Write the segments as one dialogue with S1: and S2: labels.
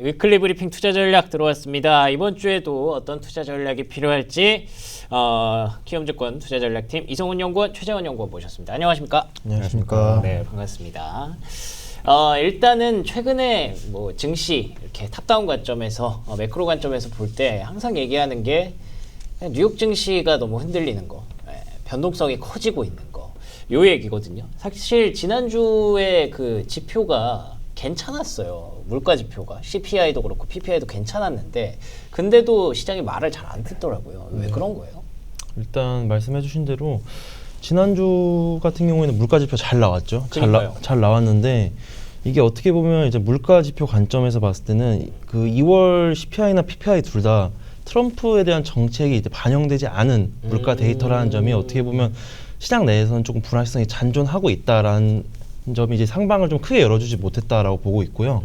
S1: 위클리 브리핑 투자 전략 들어왔습니다. 이번 주에도 어떤 투자 전략이 필요할지 키움증권 투자 전략팀 이성훈 연구원, 최재원 연구원 모셨습니다. 안녕하십니까?
S2: 안녕하십니까?
S1: 네, 반갑습니다. 일단은 최근에 뭐 증시 이렇게 탑다운 관점에서 매크로 관점에서 볼 때 항상 얘기하는 게 뉴욕 증시가 너무 흔들리는 거, 변동성이 커지고 있는 거, 요 얘기거든요. 사실 지난주에 그 지표가 괜찮았어요. 물가 지표가 CPI도 그렇고 PPI도 괜찮았는데 근데도 시장이 말을 잘 안 듣더라고요. 왜 그런 거예요?
S2: 일단 말씀해주신 대로 지난주 같은 경우에는 물가 지표 잘 나왔죠. 잘 나왔는데 이게 어떻게 보면 이제 물가 지표 관점에서 봤을 때는 그 2월 CPI나 PPI 둘 다 트럼프에 대한 정책이 이제 반영되지 않은 물가 데이터라는 점이 어떻게 보면 시장 내에서는 조금 불확실성이 잔존하고 있다라는 점이 이제 상방을 좀 크게 열어주지 못했다라고 보고 있고요.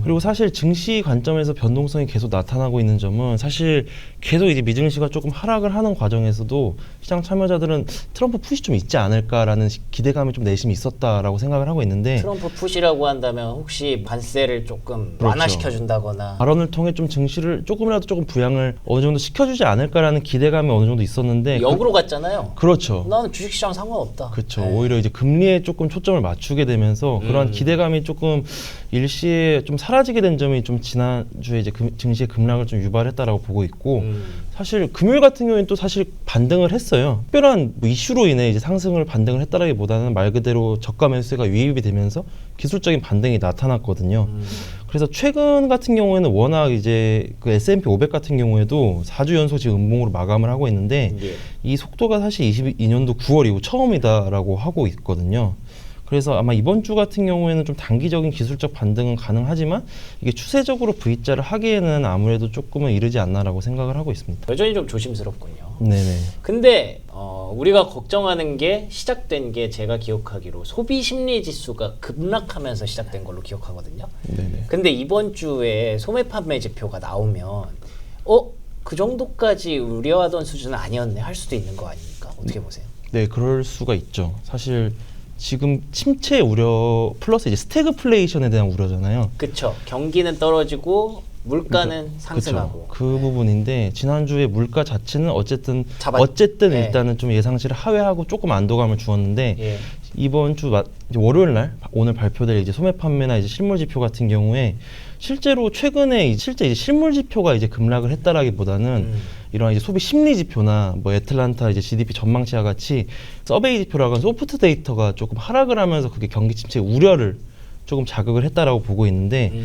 S2: 그리고 사실 증시 관점에서 변동성이 계속 나타나고 있는 점은 사실 계속 이제 미증시가 조금 하락을 하는 과정에서도 시장 참여자들은 트럼프 푸시 좀 있지 않을까라는 기대감이 좀 내심이 있었다라고 생각을 하고 있는데
S1: 트럼프 푸시라고 한다면 혹시 관세를 조금
S2: 그렇죠.
S1: 완화시켜준다거나
S2: 발언을 통해 좀 증시를 조금이라도 조금 부양을 어느 정도 시켜주지 않을까라는 기대감이 어느 정도 있었는데
S1: 역으로 갔잖아요.
S2: 그렇죠.
S1: 나는 주식시장 상관없다.
S2: 그렇죠. 오히려 이제 금리에 조금 초점을 맞추게 되면서 그런 기대감이 조금 일시에 좀 사라지게 된 점이 좀 지난주에 이제 증시의 급락을 좀 유발했다라고 보고 있고 사실 금요일 같은 경우에는 또 사실 반등을 했어요. 특별한 뭐 이슈로 인해 이제 상승을 반등을 했다라기보다는 말 그대로 저가 매수세가 유입이 되면서 기술적인 반등이 나타났거든요. 그래서 최근 같은 경우에는 워낙 이제 그 S&P 500 같은 경우에도 4주 연속 지금 음봉으로 마감을 하고 있는데 이 속도가 사실 22년도 9월 이후 처음이다라고 하고 있거든요. 그래서 아마 이번 주 같은 경우에는 좀 단기적인 기술적 반등은 가능하지만 이게 추세적으로 V자를 하기에는 아무래도 조금은 이르지 않나라고 생각을 하고 있습니다.
S1: 여전히 좀 조심스럽군요.
S2: 네네.
S1: 근데 우리가 걱정하는 게 시작된 게 제가 기억하기로 소비 심리 지수가 급락하면서 시작된 걸로 기억하거든요.
S2: 네네.
S1: 근데 이번 주에 소매 판매 지표가 나오면 그 정도까지 우려하던 수준은 아니었네 할 수도 있는 거 아닙니까? 어떻게 보세요?
S2: 네, 그럴 수가 있죠. 사실 지금 침체 우려 플러스 이제 스태그플레이션에 대한 우려잖아요.
S1: 그렇죠. 경기는 떨어지고 물가는 상승하고.
S2: 그 부분인데 지난주에 물가 자체는 어쨌든
S1: 네.
S2: 일단은 좀 예상치를 하회하고 조금 안도감을 주었는데 이번 주 이제 월요일 날 오늘 발표될 이제 소매 판매나 이제 실물 지표 같은 경우에 실제로 최근에 실제 이제 실물 지표가 이제 급락을 했다라기보다는 이런 이제 소비 심리 지표나 뭐 애틀란타 이제 GDP 전망치와 같이 서베이 지표라고 하는 소프트 데이터가 조금 하락을 하면서 그게 경기 침체 우려를 조금 자극을 했다라고 보고 있는데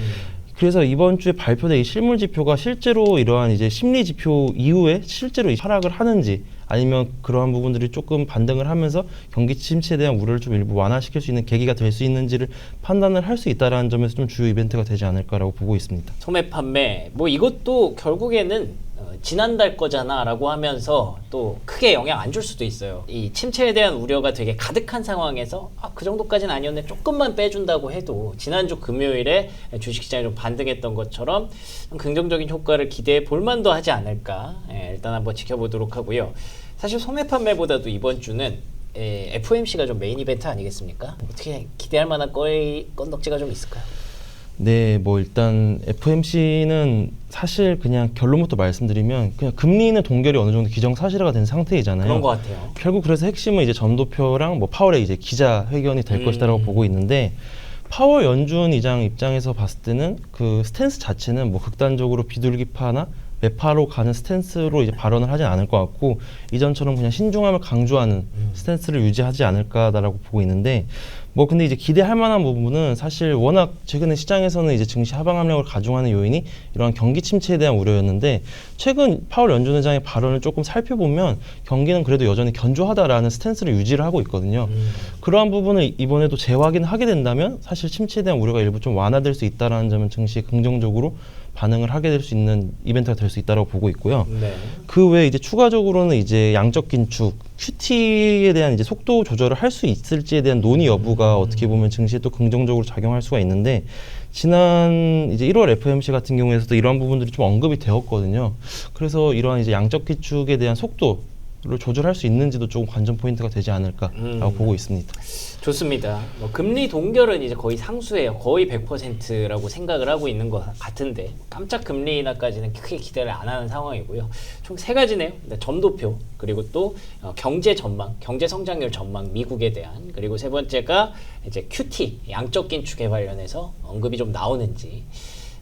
S2: 그래서 이번 주에 발표된 이 실물 지표가 실제로 이러한 이제 심리 지표 이후에 실제로 하락을 하는지 아니면 그러한 부분들이 조금 반등을 하면서 경기 침체에 대한 우려를 좀 일부 완화시킬 수 있는 계기가 될 수 있는지를 판단을 할 수 있다라는 점에서 좀 주요 이벤트가 되지 않을까라고 보고 있습니다.
S1: 소매 판매 뭐 이것도 결국에는 지난달 거잖아 라고 하면서 또 크게 영향 안 줄 수도 있어요. 이 침체에 대한 우려가 되게 가득한 상황에서 그 정도까지는 아니었네 조금만 빼준다고 해도 지난주 금요일에 주식시장이 좀 반등했던 것처럼 긍정적인 효과를 기대해 볼 만도 하지 않을까. 일단 한번 지켜보도록 하고요. 사실 소매 판매보다도 이번 주는 FOMC가 좀 메인 이벤트 아니겠습니까? 어떻게 기대할 만한 건덕지가 좀 있을까요?
S2: 네, 뭐 일단 FOMC는 사실 그냥 결론부터 말씀드리면 그냥 금리는 동결이 어느 정도 기정사실화가 된 상태이잖아요.
S1: 그런 것 같아요.
S2: 결국 그래서 핵심은 이제 전도표랑 뭐 파월의 이제 기자 회견이 될 것이라고 보고 있는데 파월 연준 의장 입장에서 봤을 때는 그 스탠스 자체는 뭐 극단적으로 비둘기파나 매파로 가는 스탠스로 이제 발언을 하진 않을 것 같고 이전처럼 그냥 신중함을 강조하는 스탠스를 유지하지 않을까라고 보고 있는데 뭐 근데 이제 기대할 만한 부분은 사실 워낙 최근에 시장에서는 이제 증시 하방 압력을 가중하는 요인이 이러한 경기 침체에 대한 우려였는데 최근 파월 연준 의장의 발언을 조금 살펴보면 경기는 그래도 여전히 견조하다라는 스탠스를 유지를 하고 있거든요. 그러한 부분을 이번에도 재확인하게 된다면 사실 침체에 대한 우려가 일부 좀 완화될 수 있다라는 점은 증시에 긍정적으로 반응을 하게 될 수 있는 이벤트가 될 수 있다고 보고 있고요.
S1: 네.
S2: 그 외에 이제 추가적으로는 이제 양적 긴축, QT에 대한 이제 속도 조절을 할 수 있을지에 대한 논의 여부가 어떻게 보면 증시에 또 긍정적으로 작용할 수가 있는데 지난 이제 1월 FOMC 같은 경우에서도 이러한 부분들이 좀 언급이 되었거든요. 그래서 이러한 이제 양적 긴축에 대한 속도 조절할 수 있는지도 조금 관전 포인트가 되지 않을까라고 보고 있습니다.
S1: 좋습니다. 뭐 금리 동결은 이제 거의 상수예요. 거의 100%라고 생각을 하고 있는 것 같은데 깜짝 금리 인하까지는 크게 기대를 안 하는 상황이고요. 총 세 가지네요. 점도표, 그리고 또 경제 전망, 경제 성장률 전망, 미국에 대한, 그리고 세 번째가 이제 QT, 양적 긴축에 관련해서 언급이 좀 나오는지.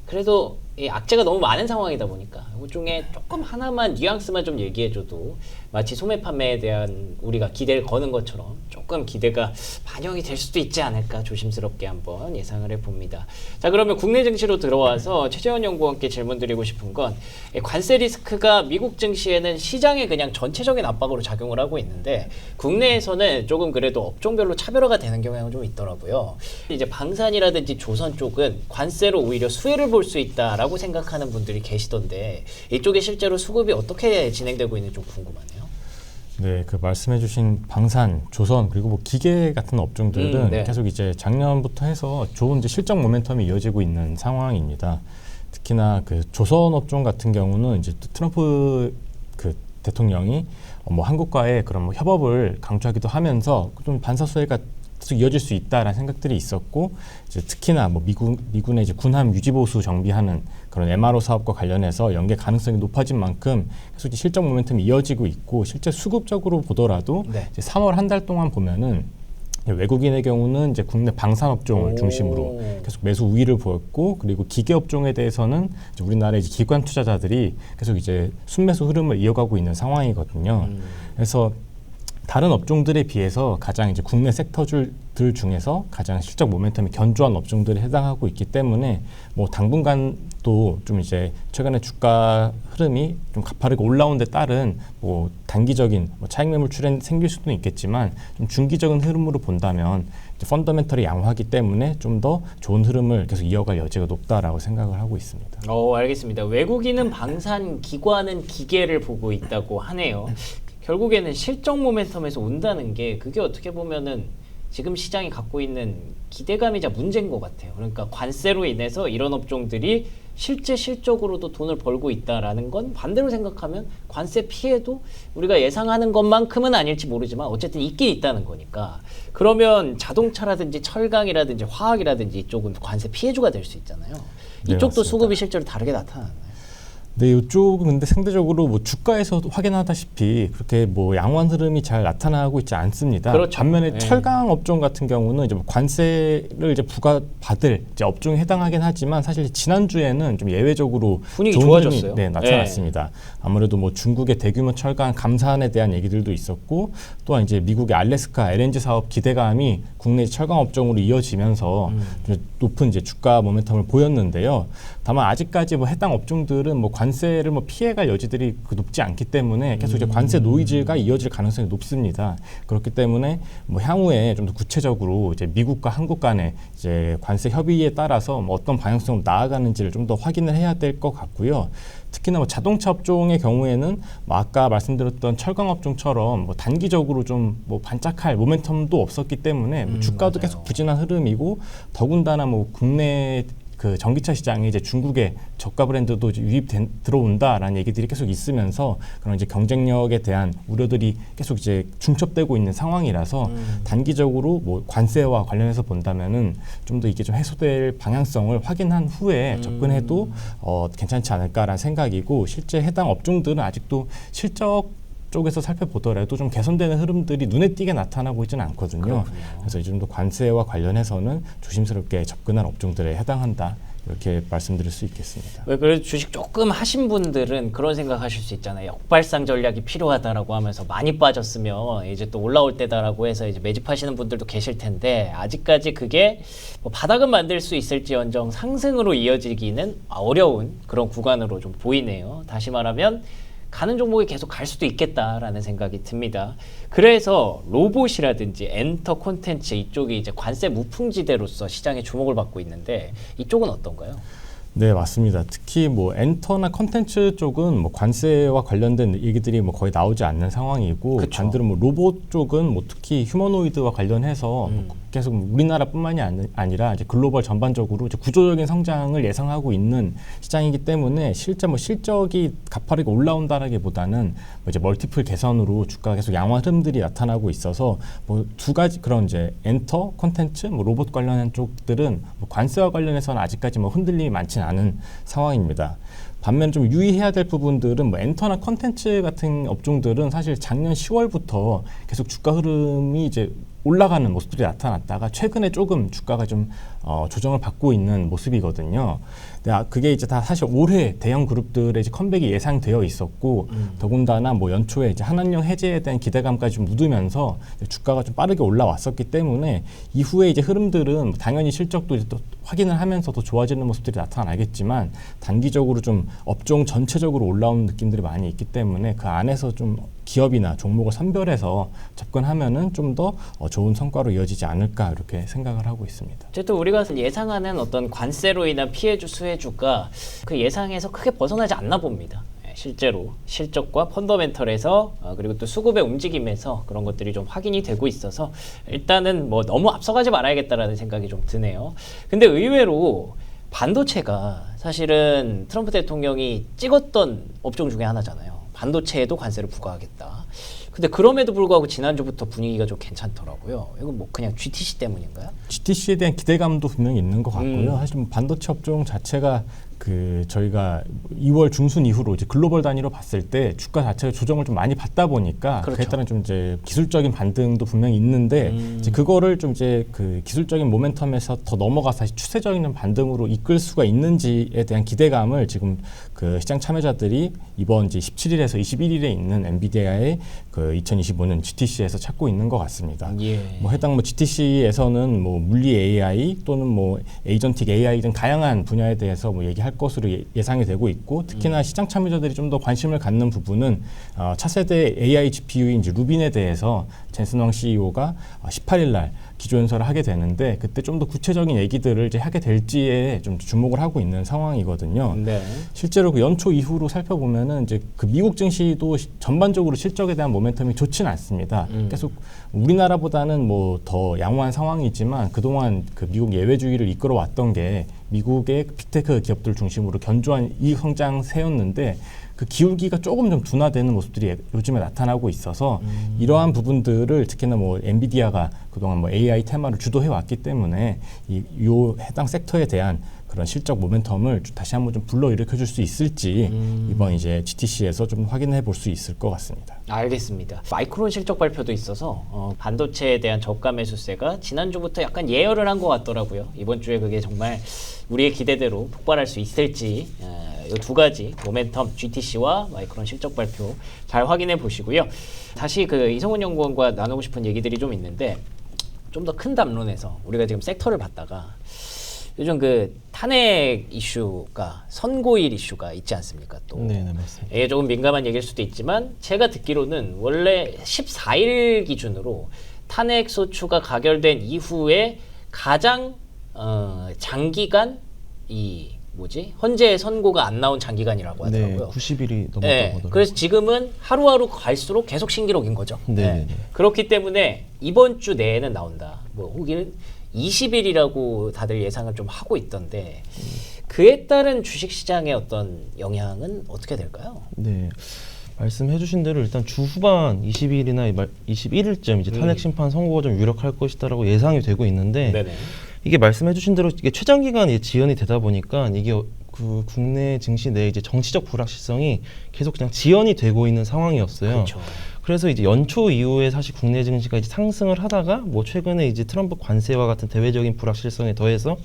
S1: 그래도 이 악재가 너무 많은 상황이다 보니까 이 중에 조금 하나만 뉘앙스만 좀 얘기해줘도 마치 소매 판매에 대한 우리가 기대를 거는 것처럼 조금 기대가 반영이 될 수도 있지 않을까 조심스럽게 한번 예상을 해봅니다. 자, 그러면 국내 증시로 들어와서 최재원 연구원께 질문 드리고 싶은 건 관세 리스크가 미국 증시에는 시장에 그냥 전체적인 압박으로 작용을 하고 있는데 국내에서는 조금 그래도 업종별로 차별화가 되는 경향은 좀 있더라고요. 이제 방산이라든지 조선 쪽은 관세로 오히려 수혜를 볼 수 있다라고 생각하는 분들이 계시던데 이쪽에 실제로 수급이 어떻게 진행되고 있는지 좀 궁금하네요.
S3: 네, 그 말씀해주신 방산, 조선 그리고 뭐 기계 같은 업종들은
S1: 네.
S3: 계속 이제 작년부터 해서 좋은 이제 실적 모멘텀이 이어지고 있는 상황입니다. 특히나 그 조선 업종 같은 경우는 이제 트럼프 그 대통령이 뭐 한국과의 그런 뭐 협업을 강조하기도 하면서 좀 반사 수혜가 계속 이어질 수 있다라는 생각들이 있었고, 이제 특히나 뭐 미군의 이제 군함 유지보수 정비하는 그런 MRO 사업과 관련해서 연계 가능성이 높아진 만큼 계속 이제 실적 모멘텀이 이어지고 있고, 실제 수급적으로 보더라도
S1: 네.
S3: 이제 3월 한 달 동안 보면은 외국인의 경우는 이제 국내 방산업종을 중심으로 계속 매수 우위를 보였고, 그리고 기계업종에 대해서는 이제 우리나라의 이제 기관 투자자들이 계속 이제 순매수 흐름을 이어가고 있는 상황이거든요. 그래서 다른 업종들에 비해서 가장 이제 국내 섹터들 중에서 가장 실적 모멘텀이 견조한 업종들에 해당하고 있기 때문에 뭐 당분간도 좀 이제 최근에 주가 흐름이 좀 가파르게 올라온 데 따른 뭐 단기적인 뭐 차익 매물 출현 생길 수도 있겠지만 좀 중기적인 흐름으로 본다면 이제 펀더멘털이 양호하기 때문에 좀 더 좋은 흐름을 계속 이어갈 여지가 높다라고 생각을 하고 있습니다.
S1: 알겠습니다. 외국인은 방산, 기관은 기계를 보고 있다고 하네요. 결국에는 실적 모멘텀에서 온다는 게 그게 어떻게 보면은 지금 시장이 갖고 있는 기대감이자 문제인 것 같아요. 그러니까 관세로 인해서 이런 업종들이 실제 실적으로도 돈을 벌고 있다라는 건 반대로 생각하면 관세 피해도 우리가 예상하는 것만큼은 아닐지 모르지만 어쨌든 있긴 있다는 거니까. 그러면 자동차라든지 철강이라든지 화학이라든지 이쪽은 관세 피해주가 될 수 있잖아요.
S3: 네,
S1: 이쪽도
S3: 맞습니다.
S1: 수급이 실제로 다르게 나타나나요?
S3: 네, 이쪽은 근데 상대적으로 뭐 주가에서 확인하다시피 그렇게 뭐 양호한 흐름이 잘 나타나고 있지 않습니다.
S1: 그렇죠.
S3: 반면에
S1: 네.
S3: 철강 업종 같은 경우는 이제 뭐 관세를 이제 부과받을 이제 업종에 해당하긴 하지만 사실 지난주에는 좀 예외적으로
S1: 분위기
S3: 좋은
S1: 좋아졌어요.
S3: 흐름이, 네, 나타났습니다. 아무래도 뭐 중국의 대규모 철강 감산에 대한 얘기들도 있었고, 또한 이제 미국의 알래스카 LNG 사업 기대감이 국내 철강 업종으로 이어지면서 좀 높은 이제 주가 모멘텀을 보였는데요. 다만 아직까지 뭐 해당 업종들은 뭐 관세를 뭐 피해갈 여지들이 높지 않기 때문에 계속 이제 관세 노이즈가 이어질 가능성이 높습니다. 그렇기 때문에 뭐 향후에 좀 더 구체적으로 이제 미국과 한국 간의 이제 관세 협의에 따라서 뭐 어떤 방향성으로 나아가는지를 좀 더 확인을 해야 될 것 같고요. 특히나 뭐 자동차 업종의 경우에는 뭐 아까 말씀드렸던 철강 업종처럼 뭐 단기적으로 좀 뭐 반짝할 모멘텀도 없었기 때문에 뭐 주가도
S1: 맞아요.
S3: 계속 부진한 흐름이고, 더군다나 뭐 국내 그 전기차 시장에 이제 중국의 저가 브랜드도 이제 들어온다라는 얘기들이 계속 있으면서 그런 이제 경쟁력에 대한 우려들이 계속 이제 중첩되고 있는 상황이라서 단기적으로 뭐 관세와 관련해서 본다면은 좀 더 이게 좀 해소될 방향성을 확인한 후에 접근해도 괜찮지 않을까라는 생각이고, 실제 해당 업종들은 아직도 실적 쪽에서 살펴보더라도 좀 개선되는 흐름들이 눈에 띄게 나타나고 있지는 않거든요.
S1: 그렇군요.
S3: 그래서 이 정도 관세와 관련해서는 조심스럽게 접근할 업종들에 해당한다, 이렇게 말씀드릴 수 있겠습니다.
S1: 왜 그래도 주식 조금 하신 분들은 그런 생각하실 수 있잖아요. 역발상 전략이 필요하다라고 하면서 많이 빠졌으면 이제 또 올라올 때다라고 해서 이제 매집하시는 분들도 계실 텐데 아직까지 그게 뭐 바닥은 만들 수 있을지언정 상승으로 이어지기는 어려운 그런 구간으로 좀 보이네요. 다시 말하면 가는 종목이 계속 갈 수도 있겠다라는 생각이 듭니다. 그래서 로봇이라든지 엔터 콘텐츠 이쪽이 이제 관세 무풍지대로서 시장에 주목을 받고 있는데 이쪽은 어떤가요?
S3: 네, 맞습니다. 특히 뭐 엔터나 컨텐츠 쪽은 뭐 관세와 관련된 얘기들이 뭐 거의 나오지 않는 상황이고,
S1: 그쵸.
S3: 반대로 뭐 로봇 쪽은 뭐 특히 휴머노이드와 관련해서 계속 우리나라뿐만이 아니라 이제 글로벌 전반적으로 이제 구조적인 성장을 예상하고 있는 시장이기 때문에 실제 뭐 실적이 가파르게 올라온다라기보다는 뭐 이제 멀티플 개선으로 주가가 계속 양화 흐름들이 나타나고 있어서 뭐 두 가지 그런 이제 엔터, 콘텐츠, 뭐 로봇 관련한 쪽들은 뭐 관세와 관련해서는 아직까지 뭐 흔들림이 많지는 않은 상황입니다. 반면 좀 유의해야 될 부분들은 뭐 엔터나 컨텐츠 같은 업종들은 사실 작년 10월부터 계속 주가 흐름이 이제 올라가는 모습들이 나타났다가 최근에 조금 주가가 좀 조정을 받고 있는 모습이거든요. 근데 그게 이제 다 사실 올해 대형 그룹들의 이제 컴백이 예상되어 있었고, 더군다나 뭐 연초에 이제 한한령 해제에 대한 기대감까지 좀 묻으면서 주가가 좀 빠르게 올라왔었기 때문에 이후에 이제 흐름들은 당연히 실적도 이제 또 확인을 하면서 더 좋아지는 모습들이 나타나겠지만, 단기적으로 좀 업종 전체적으로 올라오는 느낌들이 많이 있기 때문에 그 안에서 좀 기업이나 종목을 선별해서 접근하면은 좀 더 좋은 성과로 이어지지 않을까 이렇게 생각을 하고 있습니다.
S1: 어쨌든 우리가 예상하는 어떤 관세로 인한 피해주 수혜주가 그 예상에서 크게 벗어나지 않나 봅니다. 실제로 실적과 펀더멘털에서 그리고 또 수급의 움직임에서 그런 것들이 좀 확인이 되고 있어서 일단은 뭐 너무 앞서가지 말아야겠다라는 생각이 좀 드네요. 근데 의외로 반도체가 사실은 트럼프 대통령이 찍었던 업종 중에 하나잖아요. 반도체에도 관세를 부과하겠다. 근데 그럼에도 불구하고 지난주부터 분위기가 좀 괜찮더라고요. 이건 뭐 그냥 GTC 때문인가요?
S3: GTC에 대한 기대감도 분명히 있는 것 같고요. 사실 뭐 반도체 업종 자체가 그 저희가 2월 중순 이후로 이제 글로벌 단위로 봤을 때 주가 자체가 조정을 좀 많이 받다 보니까
S1: 그렇죠.
S3: 그에 따른 좀 이제 기술적인 반등도 분명히 있는데 이제 그거를 좀 이제 그 기술적인 모멘텀에서 더 넘어가서 다시 추세적인 반등으로 이끌 수가 있는지에 대한 기대감을 지금 그 시장 참여자들이 이번 이제 17일에서 21일에 있는 엔비디아의 그 2025년 GTC에서 찾고 있는 것 같습니다.
S1: 예.
S3: 뭐 해당 뭐 GTC에서는 뭐 물리 AI 또는 뭐 에이전틱 AI 등 다양한 분야에 대해서 뭐 얘기할 것으로 예상이 되고 있고, 특히나 시장 참여자들이 좀 더 관심을 갖는 부분은 차세대 AI GPU인 이제 루빈에 대해서 젠슨 왕 CEO가 18일 날 기조연설을 하게 되는데, 그때 좀 더 구체적인 얘기들을 이제 하게 될지에 좀 주목을 하고 있는 상황이거든요.
S1: 네.
S3: 실제로 그 연초 이후로 살펴보면은 이제 그 미국 증시도 전반적으로 실적에 대한 모멘텀이 좋지는 않습니다. 계속 우리나라보다는 뭐 더 양호한 상황이지만 그동안 그 미국 예외주의를 이끌어왔던 게 미국의 빅테크 기업들 중심으로 견조한 이익 성장세였는데, 그 기울기가 조금 좀 둔화되는 모습들이 요즘에 나타나고 있어서 이러한 부분들을 특히나 뭐 엔비디아가 그동안 뭐 AI 테마를 주도해 왔기 때문에 요 해당 섹터에 대한 그런 실적 모멘텀을 다시 한번 좀 불러일으켜 줄 수 있을지 이번 이제 GTC에서 좀 확인해 볼 수 있을 것 같습니다.
S1: 알겠습니다. 마이크론 실적 발표도 있어서 반도체에 대한 저가 매수세가 지난주부터 약간 예열을 한 것 같더라고요. 이번 주에 그게 정말 우리의 기대대로 폭발할 수 있을지 이 두 가지 모멘텀 GTC와 마이크론 실적 발표 잘 확인해 보시고요. 다시 그 이성훈 연구원과 나누고 싶은 얘기들이 좀 있는데, 좀 더 큰 담론에서 우리가 지금 섹터를 봤다가 요즘 그 탄핵 이슈가 선고일 이슈가 있지 않습니까? 또
S2: 네, 맞습니다.
S1: 이게 조금 민감한 얘기일 수도 있지만 제가 듣기로는 원래 14일 기준으로 탄핵 소추가 가결된 이후에 가장 장기간 이 헌재 선고가 안 나온 장기간이라고 하더라고요.
S2: 90일이 넘었다고
S1: 네,
S2: 하더라고요.
S1: 그래서 지금은 하루하루 갈수록 계속 신기록인 거죠.
S2: 네.
S1: 그렇기 때문에 이번 주 내에는 나온다. 뭐 혹은 20일이라고 다들 예상을 좀 하고 있던데 그에 따른 주식시장의 어떤 영향은 어떻게 될까요?
S2: 네. 말씀해주신 대로 일단 주 후반 20일이나 21일쯤 이제 탄핵 심판 선고가 좀 유력할 것이다라고 예상이 되고 있는데,
S1: 네네.
S2: 이게 말씀해주신 대로 이게 최장 기간 지연이 되다 보니까 이게 그 국내 증시 내 이제 정치적 불확실성이 계속 그냥 지연이 되고 있는 상황이었어요.
S1: 그렇죠.
S2: 그래서 이제 연초 이후에 사실 국내 증시가 이제 상승을 하다가 뭐 최근에 이제 트럼프 관세와 같은 대외적인 불확실성에 더해서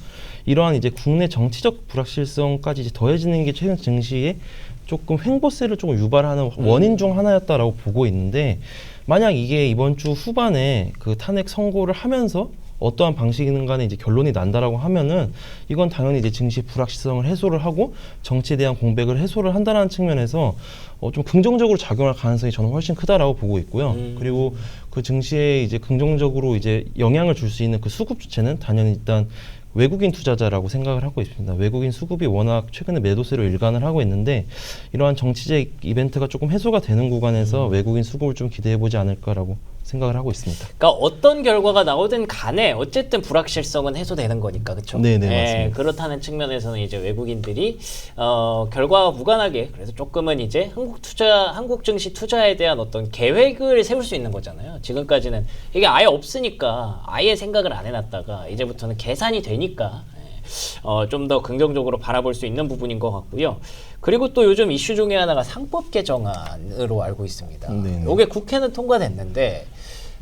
S2: 이러한 이제 국내 정치적 불확실성까지 이제 더해지는 게 최근 증시에 조금 횡보세를 조금 유발하는 원인 중 하나였다라고 보고 있는데, 만약 이게 이번 주 후반에 그 탄핵 선고를 하면서 어떠한 방식이든 간에 이제 결론이 난다라고 하면은 이건 당연히 이제 증시 불확실성을 해소를 하고 정치에 대한 공백을 해소를 한다는 측면에서 좀 긍정적으로 작용할 가능성이 저는 훨씬 크다라고 보고 있고요. 그리고 그 증시에 이제 긍정적으로 이제 영향을 줄 수 있는 그 수급 주체는 당연히 일단 외국인 투자자라고 생각을 하고 있습니다. 외국인 수급이 워낙 최근에 매도세로 일관을 하고 있는데 이러한 정치적 이벤트가 조금 해소가 되는 구간에서 외국인 수급을 좀 기대해 보지 않을까라고 생각을 하고 있습니다.
S1: 그러니까 어떤 결과가 나오든 간에 어쨌든 불확실성은 해소되는 거니까 그렇죠?
S2: 네네, 맞습니다.
S1: 그렇다는 측면에서는 이제 외국인들이 결과와 무관하게 그래서 조금은 이제 한국 증시 투자에 대한 어떤 계획을 세울 수 있는 거잖아요. 지금까지는 이게 아예 없으니까 아예 생각을 안 해놨다가 이제부터는 계산이 되니까 좀 더 긍정적으로 바라볼 수 있는 부분인 것 같고요. 그리고 또 요즘 이슈 중에 하나가 상법 개정안으로 알고 있습니다.
S2: 네네.
S1: 이게 국회는 통과됐는데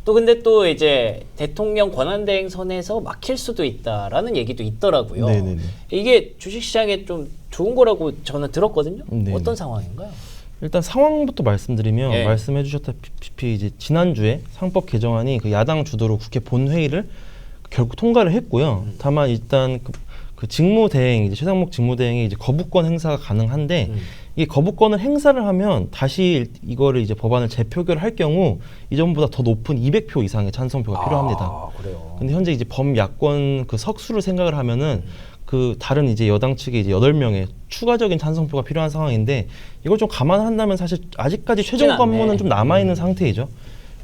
S1: 또 근데 또 이제 대통령 권한대행 선에서 막힐 수도 있다라는 얘기도 있더라고요.
S2: 네네네.
S1: 이게 주식시장에 좀 좋은 거라고 저는 들었거든요.
S2: 네네.
S1: 어떤 상황인가요?
S2: 일단 상황부터 말씀드리면
S1: 예.
S2: 말씀해주셨다시피 이제 지난주에 상법 개정안이 그 야당 주도로 국회 본회의를 결국 통과를 했고요. 다만 일단 그 직무대행 이제 최상목 직무대행이 이제 거부권 행사가 가능한데 이 거부권을 행사를 하면 다시 이거를 이제 법안을 재표결할 경우 이전보다 더 높은 200표 이상의 찬성표가 필요합니다.
S1: 아, 그래요.
S2: 근데 현재 이제 범야권 그 석수를 생각을 하면은 그 다른 이제 여당 측에 이제 8명의 추가적인 찬성표가 필요한 상황인데 이걸 좀 감안한다면 사실 아직까지 최종
S1: 않네.
S2: 관문은 좀 남아 있는 상태이죠.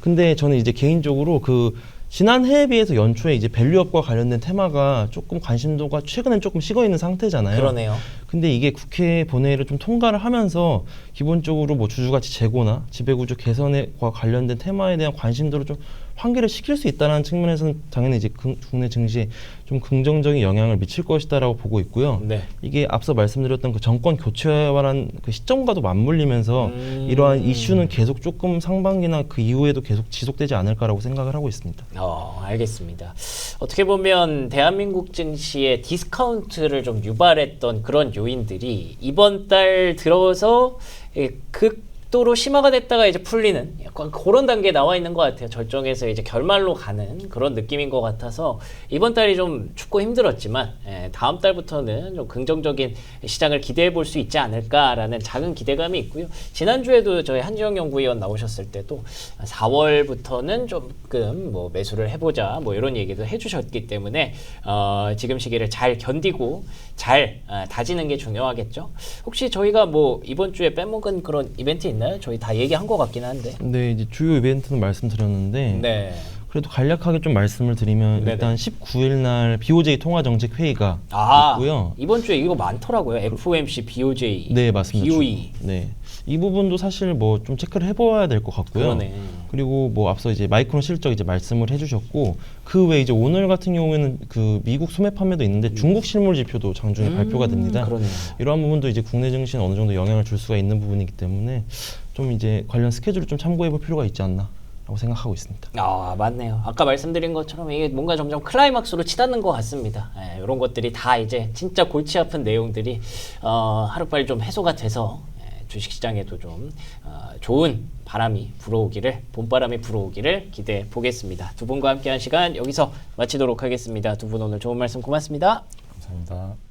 S2: 근데 저는 이제 개인적으로 그 지난해에 비해서 연초에 이제 밸류업과 관련된 테마가 조금 관심도가 최근엔 조금 식어 있는 상태잖아요.
S1: 그러네요.
S2: 근데 이게 국회 본회의를 좀 통과를 하면서 기본적으로 뭐 주주가치 재고나 지배구조 개선과 관련된 테마에 대한 관심도를 좀 환기를 시킬 수 있다는 측면에서는 당연히 이제 국내 증시에 좀 긍정적인 영향을 미칠 것이다라고 보고 있고요.
S1: 네.
S2: 이게 앞서 말씀드렸던 그 정권 교체와는 그 시점과도 맞물리면서 이러한 이슈는 계속 조금 상반기나 그 이후에도 계속 지속되지 않을까라고 생각을 하고 있습니다.
S1: 알겠습니다. 어떻게 보면 대한민국 증시의 디스카운트를 좀 유발했던 그런 요인들이 이번 달 들어서 극도로 심화가 됐다가 이제 풀리는 약간 그런 단계에 나와 있는 것 같아요. 절정에서 이제 결말로 가는 그런 느낌인 것 같아서 이번 달이 좀 춥고 힘들었지만 다음 달부터는 좀 긍정적인 시장을 기대해 볼 수 있지 않을까라는 작은 기대감이 있고요. 지난주에도 저희 한지영 연구위원 나오셨을 때도 4월부터는 조금 뭐 매수를 해보자 뭐 이런 얘기도 해주셨기 때문에 지금 시기를 잘 견디고 잘 다지는 게 중요하겠죠. 혹시 저희가 뭐 이번 주에 빼먹은 그런 이벤트 있나요? 저희 다 얘기한 것 같긴 한데.
S2: 네, 이제 주요 이벤트는 말씀드렸는데
S1: 네.
S2: 그래도 간략하게 좀 말씀을 드리면
S1: 네네.
S2: 일단 19일 날 BOJ 통화정책 회의가 있고요.
S1: 이번 주에 이거 많더라고요. FOMC, BOJ,
S2: 네, 맞습니다.
S1: BOE.
S2: 네. 이 부분도 사실 뭐 좀 체크를 해봐야 될 것 같고요.
S1: 그러네.
S2: 그리고 뭐 앞서 이제 마이크론 실적 이제 말씀을 해주셨고 그 외에 이제 오늘 같은 경우에는 그 미국 소매 판매도 있는데 중국 실물 지표도 장중에 발표가 됩니다.
S1: 그러네요.
S2: 이러한 부분도 이제 국내 증시는 어느 정도 영향을 줄 수가 있는 부분이기 때문에 좀 이제 관련 스케줄을 좀 참고해볼 필요가 있지 않나라고 생각하고 있습니다.
S1: 맞네요. 아까 말씀드린 것처럼 이게 뭔가 점점 클라이막스로 치닫는 것 같습니다. 이런 것들이 다 이제 진짜 골치 아픈 내용들이 하루빨리 좀 해소가 돼서 주식시장에도 좀 좋은 바람이 불어오기를, 봄바람이 불어오기를 기대해 보겠습니다. 두 분과 함께한 시간 여기서 마치도록 하겠습니다. 두 분 오늘 좋은 말씀 고맙습니다.
S3: 감사합니다.